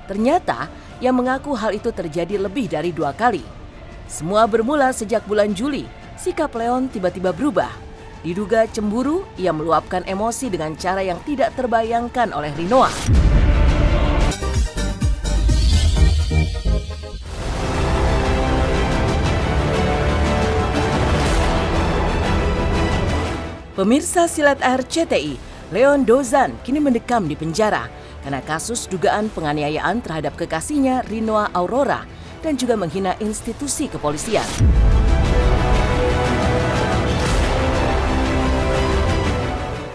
Ternyata ia mengaku hal itu terjadi lebih dari 2 kali. Semua bermula sejak bulan Juli, sikap Leon tiba-tiba berubah. Diduga cemburu, ia meluapkan emosi dengan cara yang tidak terbayangkan oleh Rinoa. Pemirsa Silat RCTI, Leon Dozan kini mendekam di penjara karena kasus dugaan penganiayaan terhadap kekasihnya Rinoa Aurora dan juga menghina institusi kepolisian.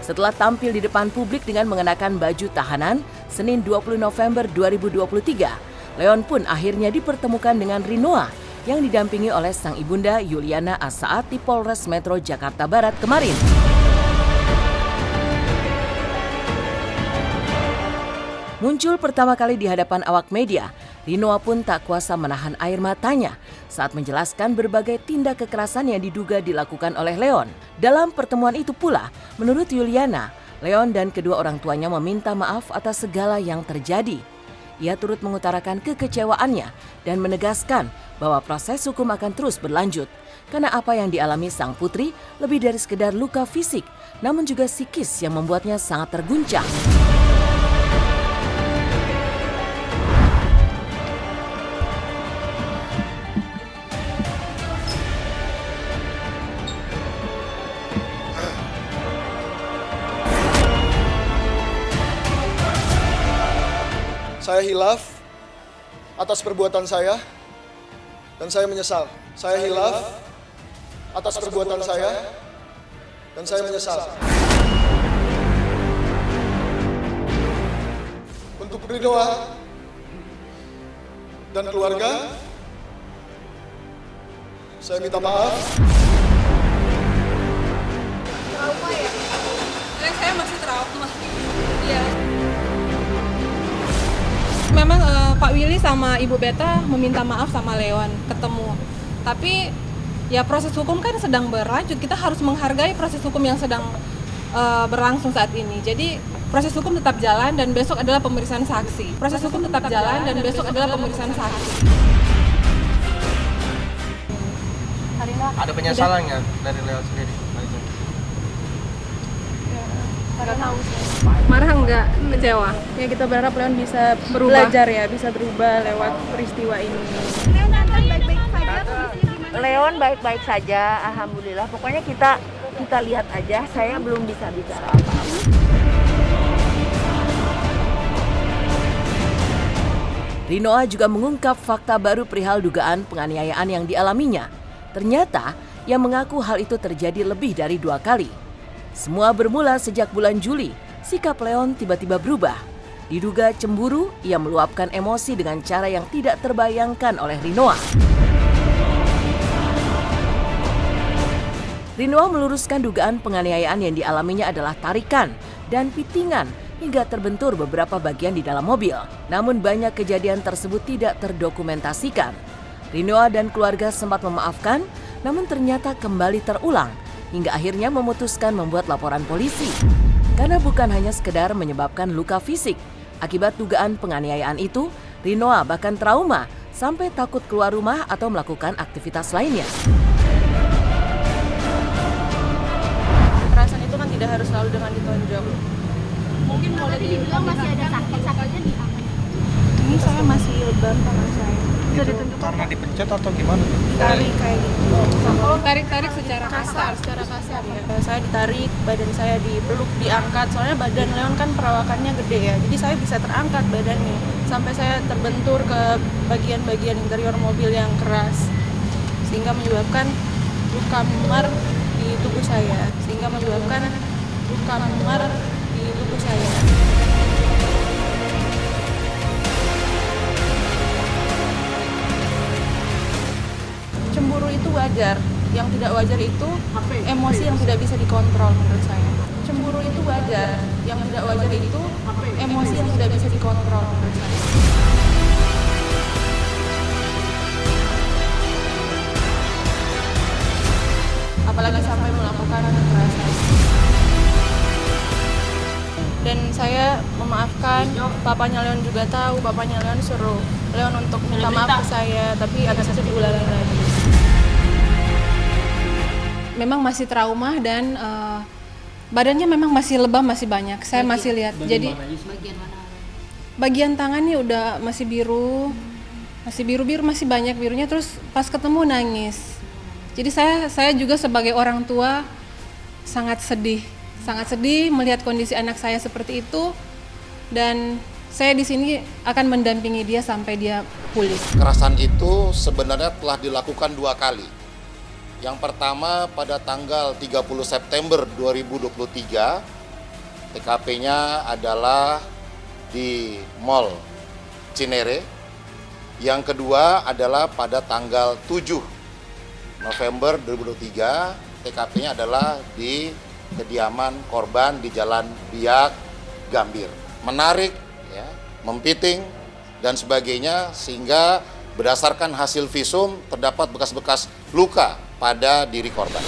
Setelah tampil di depan publik dengan mengenakan baju tahanan, Senin 20 November 2023, Leon pun akhirnya dipertemukan dengan Rinoa yang didampingi oleh sang ibunda Yuliana Asaat di Polres Metro Jakarta Barat kemarin. Muncul pertama kali di hadapan awak media, Rinoa pun tak kuasa menahan air matanya saat menjelaskan berbagai tindak kekerasan yang diduga dilakukan oleh Leon. Dalam pertemuan itu pula, menurut Yuliana, Leon dan kedua orang tuanya meminta maaf atas segala yang terjadi. Ia turut mengutarakan kekecewaannya dan menegaskan bahwa proses hukum akan terus berlanjut. Karena apa yang dialami sang putri lebih dari sekedar luka fisik, namun juga psikis yang membuatnya sangat terguncang. Saya hilaf atas perbuatan saya dan saya menyesal. Saya hilaf atas perbuatan saya dan saya menyesal. Untuk Rinoa dan keluarga, saya minta maaf. Trauma ya? Saya masih trauma. Iya. Memang Pak Willy sama Ibu Beta meminta maaf sama Leon ketemu. Tapi ya proses hukum kan sedang berlanjut. Kita harus menghargai proses hukum yang sedang berlangsung saat ini. Jadi proses hukum tetap jalan dan besok adalah pemeriksaan saksi. Proses hukum tetap jalan dan besok adalah pemeriksaan saksi. Ada penyesalan nggak dari Leon sendiri? Nggak tahu sih. Marah enggak? Kecewa? Ya kita berharap Leon bisa belajar ya, bisa berubah lewat peristiwa ini. Leon baik-baik saja, alhamdulillah. Pokoknya kita lihat aja. Saya belum bisa bicara apa-apa. Rinoa juga mengungkap fakta baru perihal dugaan penganiayaan yang dialaminya. Ternyata ia mengaku hal itu terjadi lebih dari 2 kali. Semua bermula sejak bulan Juli, sikap Leon tiba-tiba berubah. Diduga cemburu, ia meluapkan emosi dengan cara yang tidak terbayangkan oleh Rinoa. Rinoa meluruskan dugaan penganiayaan yang dialaminya adalah tarikan dan pitingan hingga terbentur beberapa bagian di dalam mobil. Namun banyak kejadian tersebut tidak terdokumentasikan. Rinoa dan keluarga sempat memaafkan, namun ternyata kembali terulang hingga akhirnya memutuskan membuat laporan polisi. Karena bukan hanya sekedar menyebabkan luka fisik. Akibat dugaan penganiayaan itu, Rinoa bahkan trauma sampai takut keluar rumah atau melakukan aktivitas lainnya. Kekerasan itu kan tidak harus selalu dengan ditonjok. Mungkin boleh dibilang masih ada sakit-sakitnya di apa? Ini saya masih lebam tangan saya. Bisa ditunjukkan Karena dipencet atau gimana? tarik kayak gitu. Oh, tarik-tarik secara kasar. Secara kasar ya. Saya ditarik, badan saya dipeluk, diangkat. Soalnya badan Leon kan perawakannya gede ya. Jadi saya bisa terangkat badannya. Sampai saya terbentur ke bagian-bagian interior mobil yang keras. Sehingga menyebabkan luka memar di tubuh saya. Cemburu itu wajar. Yang tidak wajar itu emosi yang tidak bisa dikontrol menurut saya. Cemburu itu wajar. Yang tidak wajar itu emosi yang tidak bisa dikontrol menurut saya. Apalagi sampai melakukan kekerasan. Dan saya memaafkan papanya Leon juga tahu, papanya Leon suruh Leon untuk minta maaf ke saya, tapi habis itu diulangi lagi. Memang masih trauma dan badannya memang masih lebam, masih banyak. Saya masih lihat. Jadi bagian tangannya udah masih biru, masih banyak birunya. Terus pas ketemu nangis. Jadi saya juga sebagai orang tua sangat sedih melihat kondisi anak saya seperti itu, dan saya di sini akan mendampingi dia sampai dia pulih. Kekerasan itu sebenarnya telah dilakukan 2 kali. Yang pertama pada tanggal 30 September 2023, TKP-nya adalah di Mall Cinere. Yang kedua adalah pada tanggal 7 November 2023, TKP-nya adalah di kediaman korban di Jalan Biak, Gambir. Menarik, ya, mempiting, dan sebagainya, sehingga berdasarkan hasil visum terdapat bekas-bekas luka pada diri korban.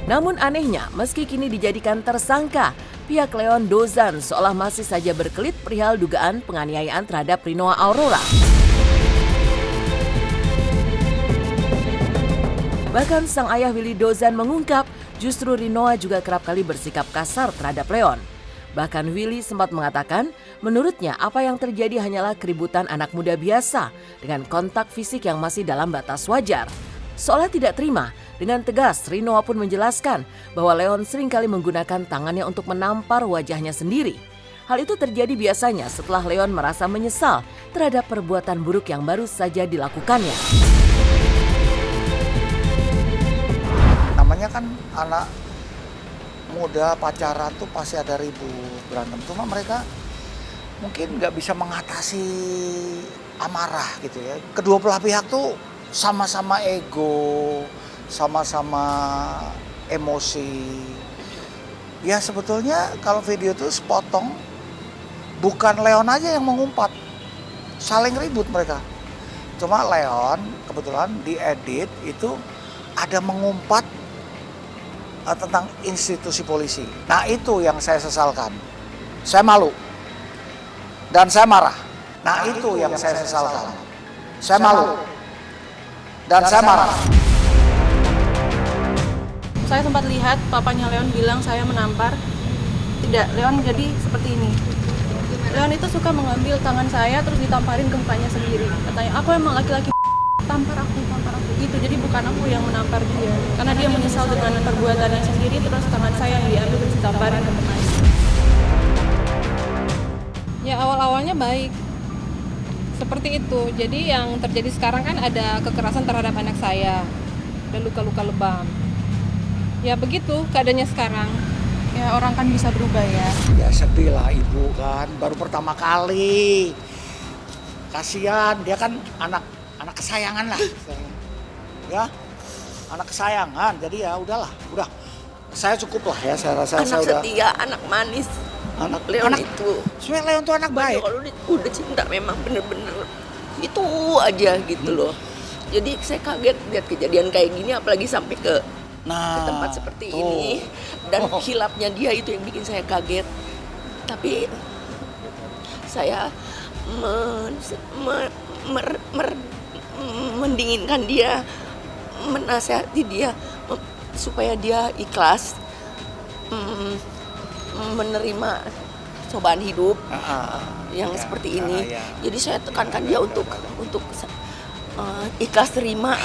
Namun anehnya, meski kini dijadikan tersangka, pihak Leon Dozan seolah masih saja berkelit perihal dugaan penganiayaan terhadap Rinoa Aurora. Bahkan sang ayah Willy Dozan mengungkap justru Rinoa juga kerap kali bersikap kasar terhadap Leon. Bahkan Willy sempat mengatakan menurutnya apa yang terjadi hanyalah keributan anak muda biasa dengan kontak fisik yang masih dalam batas wajar. Seolah tidak terima, dengan tegas Rinoa pun menjelaskan bahwa Leon seringkali menggunakan tangannya untuk menampar wajahnya sendiri. Hal itu terjadi biasanya setelah Leon merasa menyesal terhadap perbuatan buruk yang baru saja dilakukannya. Namanya kan anak muda pacaran tuh pasti ada ribut, berantem. Cuma mereka mungkin nggak bisa mengatasi amarah gitu ya. Kedua belah pihak tuh sama-sama ego, sama-sama emosi. Ya sebetulnya kalau video tuh sepotong, bukan Leon aja yang mengumpat, saling ribut mereka. Cuma Leon kebetulan diedit itu ada mengumpat tentang institusi polisi. Nah itu yang saya sesalkan. Saya malu. Dan saya marah. Nah itu yang saya sesalkan. Saya malu. Dan saya marah. Saya sempat lihat papanya Leon bilang saya menampar. Tidak, Leon jadi seperti ini. Leon itu suka mengambil tangan saya terus ditamparin ke mukanya sendiri. Katanya, aku emang laki-laki, tampar aku gitu. Jadi bukan aku yang menampar dia, karena dia menyesal dengan perbuatannya sendiri, terus tangan saya yang diambil terus ditamparin ke mukanya. Ya awal-awalnya baik, seperti itu. Jadi yang terjadi sekarang kan ada kekerasan terhadap anak saya, ada luka-luka lebam. Ya begitu keadaannya sekarang. Ya orang kan bisa berubah ya. Ya sedih lah ibu kan, baru pertama kali. Kasihan, dia kan anak kesayangan lah. Ya, anak kesayangan. Jadi ya udahlah, udah. Saya cukup lah ya, saya rasa Anak saya udah. setia, anak manis. Leon itu. Sebenarnya Leon tuh anak baik. Kalau udah cinta memang bener-bener itu aja gitu loh. Jadi saya kaget lihat kejadian kayak gini, apalagi sampai ke tempat seperti ini. Dan hilapnya dia itu yang bikin saya kaget. Tapi saya mendinginkan dia, menasihati dia supaya dia ikhlas menerima cobaan hidup yang seperti ini. Jadi saya tekankan dia untuk ikhlas terima,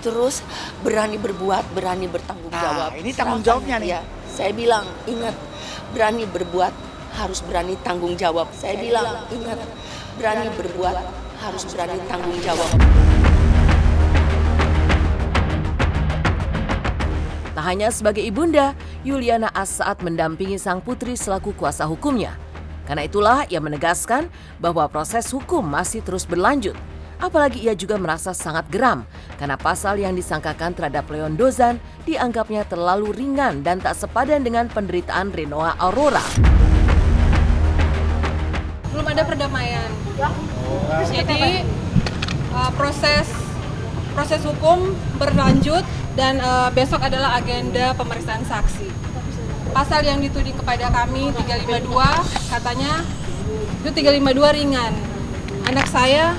terus berani berbuat, berani bertanggung jawab. Ini tanggung jawabnya nih. Ya, saya bilang ingat, berani berbuat harus berani tanggung jawab. Saya bilang ingat, berani berbuat harus berani tanggung jawab. Tak hanya sebagai ibunda, Yuliana As saat mendampingi sang putri selaku kuasa hukumnya. Karena itulah ia menegaskan bahwa proses hukum masih terus berlanjut. Apalagi ia juga merasa sangat geram karena pasal yang disangkakan terhadap Leon Dozan dianggapnya terlalu ringan dan tak sepadan dengan penderitaan Rinoa Aurora. Belum ada perdamaian. Jadi proses hukum berlanjut dan besok adalah agenda pemeriksaan saksi. Pasal yang dituding kepada kami 352 katanya itu 352 ringan. Anak saya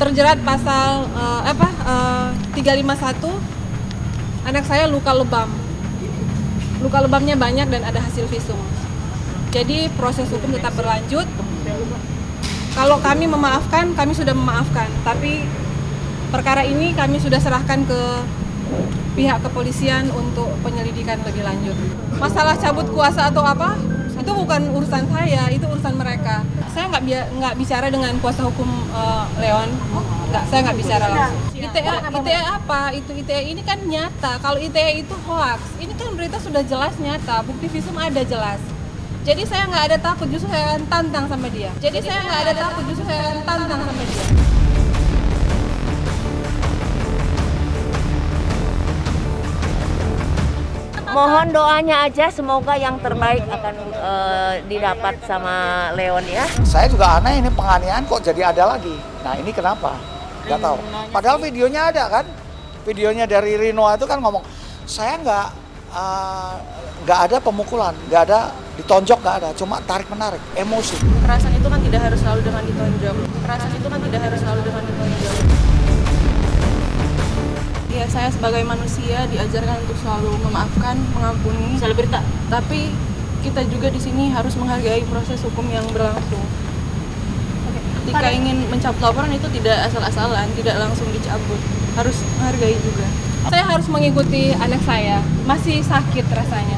terjerat pasal 351. Anak saya luka lebam. Luka lebamnya banyak dan ada hasil visum. Jadi proses hukum tetap berlanjut. Kalau kami memaafkan, kami sudah memaafkan. Tapi perkara ini kami sudah serahkan ke pihak kepolisian untuk penyelidikan lebih lanjut. Masalah cabut kuasa atau apa, itu bukan urusan saya, itu urusan mereka. Saya nggak bicara dengan kuasa hukum Leon, saya nggak bicara langsung. ITE apa? Itu ITE ini kan nyata. Kalau ITE itu hoax, ini kan berita sudah jelas nyata, bukti visum ada jelas. Jadi saya nggak ada takut, justru saya akan tantang sama dia. Mohon doanya aja, semoga yang terbaik akan didapat sama Leon ya. Saya juga aneh, ini penganiayaan kok jadi ada lagi. Nah ini kenapa? Nggak tahu. Padahal videonya ada kan? Videonya dari Rino itu kan ngomong, saya nggak ada pemukulan, nggak ada ditonjok, nggak ada, cuma tarik menarik, emosi. Kekerasan itu kan tidak harus selalu dengan ditonjok. Ya, saya sebagai manusia diajarkan untuk selalu memaafkan, mengampuni. Selebrita. Tapi kita juga di sini harus menghargai proses hukum yang berlangsung. Ketika ingin mencabut laporan itu tidak asal-asalan, tidak langsung dicabut. Harus menghargai juga. Saya harus mengikuti anak saya, masih sakit rasanya.